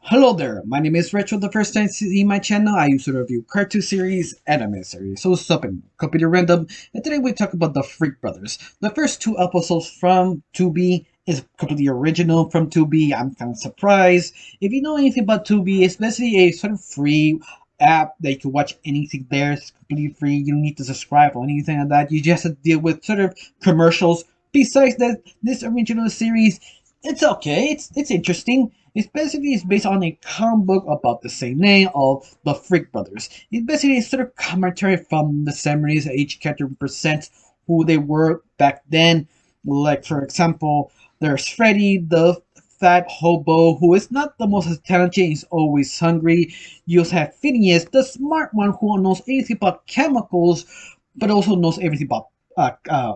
Hello there, my name is Retro. The first time seeing my channel, I used to review cartoon series, anime series, so something completely random, and today we talk about the Freak Brothers. The first two episodes from 2B is completely original from 2B. I'm kind of surprised. If you know anything about 2B, it's basically a sort of free app that you can watch anything there. It's completely free. You don't need to subscribe or anything like that. You just have to deal with sort of commercials. Besides that, this original series, it's okay. It's interesting. It's based on a comic book about the same name of the Freak Brothers. It's basically a sort of commentary from the 70s. Each character represents who they were back then. Like, for example, there's Freddy, the fat hobo who is not the most intelligent, he's always hungry. You also have Phineas, the smart one who knows everything about chemicals, but also knows everything about uh, uh,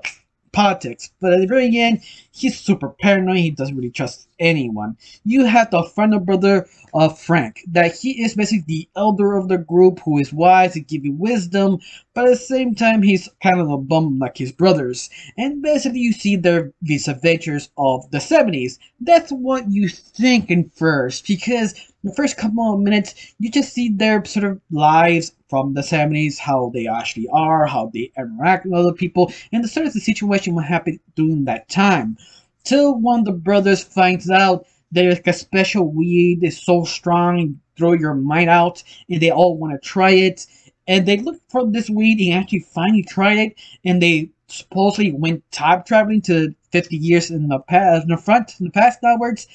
politics. But at the very end, he's super paranoid. He doesn't really trust anyone. You have the final brother of Frank, that he is basically the elder of the group, who is wise, he gives you wisdom, but at the same time, he's kind of a bum like his brothers. And basically, you see these adventures of the 70s. That's what you think in first, because the first couple of minutes, you just see their sort of lives from the 70s, how they actually are, how they interact with other people, and the sort of the situation what happened during that time. Till one of the brothers finds out there's a special weed that's so strong, you throw your mind out, and they all want to try it. And they look for this weed and actually finally tried it, and they supposedly went time traveling to 50 years in the past, in the past downwards,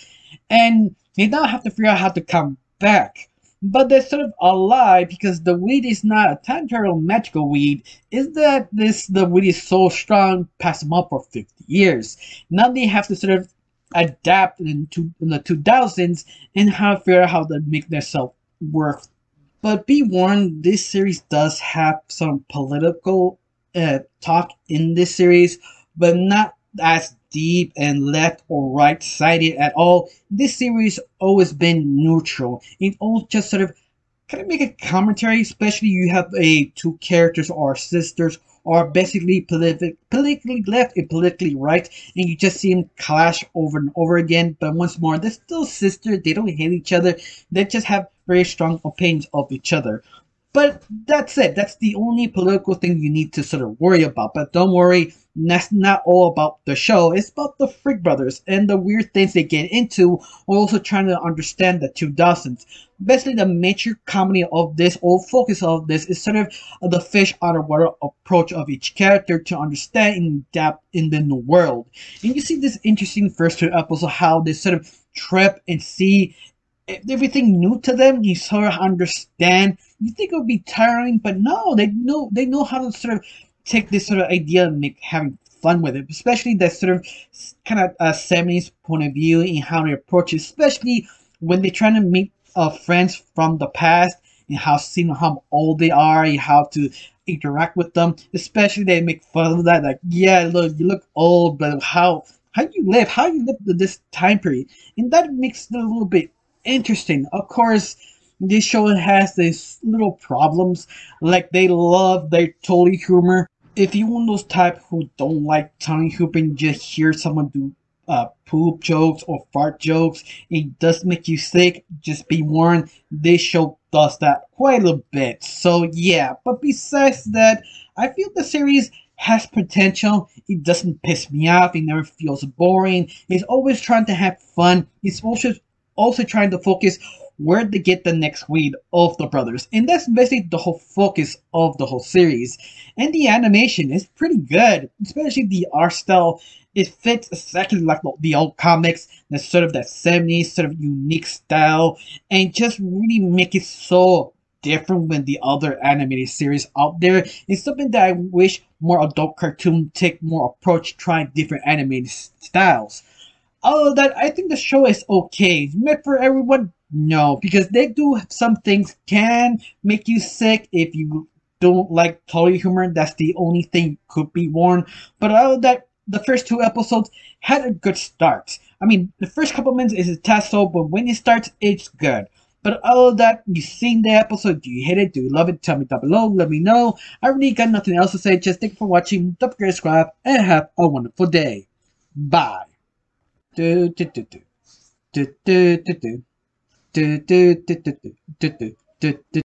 and they now have to figure out how to come back. But they're sort of a lie because the weed is not a time travel magical weed. Is that the weed is so strong past them up for 50 years. Now they have to sort of adapt in the 2000s and how to figure out how to make themselves work. But be warned, this series does have some political talk in this series, but not as deep and left or right sided at all. This series always been neutral. It all just sort of kind of make a commentary, especially you have a two characters or sisters are basically politically left and politically right, and you just see them clash over and over again. But once more, they're still sisters. They don't hate each other. They just have very strong opinions of each other. But that's it. That's the only political thing you need to sort of worry about. But don't worry, that's not all about the show. It's about the Freak Brothers and the weird things they get into, while also trying to understand the 2000s. Basically, the major comedy of this, or focus of this, is sort of the fish out of water approach of each character to understand and adapt in the new world. And you see this interesting first two episodes, how they sort of trip and see everything new to them. You sort of understand. You think it would be tiring, but no, they know how to sort of take this sort of idea and make having fun with it, especially that sort of kind of 70s point of view in how they approach it, especially when they're trying to meet friends from the past and how seeing how old they are and how to interact with them. Especially they make fun of that, like, yeah, look, you look old, but how you live this time period, and that makes it a little bit interesting. Of course, this show has these little problems, like they love their Totally humor. If you're one of those type who don't like Totally humor and just hear someone do poop jokes or fart jokes, it does make you sick. Just be warned, this show does that quite a bit. So yeah, but besides that, I feel the series has potential. It doesn't piss me off. It never feels boring. It's always trying to have fun. It's also trying to focus where to get the next weed of the brothers. And that's basically the whole focus of the whole series. And the animation is pretty good, especially the art style. It fits exactly like the old comics, the sort of that 70s sort of unique style, and just really make it so different when the other animated series out there. It's something that I wish more adult cartoon take more approach trying different animated styles. Other than that, I think the show is okay. Meant for everyone? No, because they do have some things can make you sick if you don't like Totally humor. That's the only thing could be warned. But other than that, the first two episodes had a good start. I mean, the first couple minutes is a test so, but when it starts, it's good. But other than that, you seen the episode, do you hate it? Do you love it? Tell me down below, let me know. I really got nothing else to say, just thank you for watching, don't forget to subscribe, and have a wonderful day. Bye. Do do do do do do do do do, do, do, do, do, do, do, do.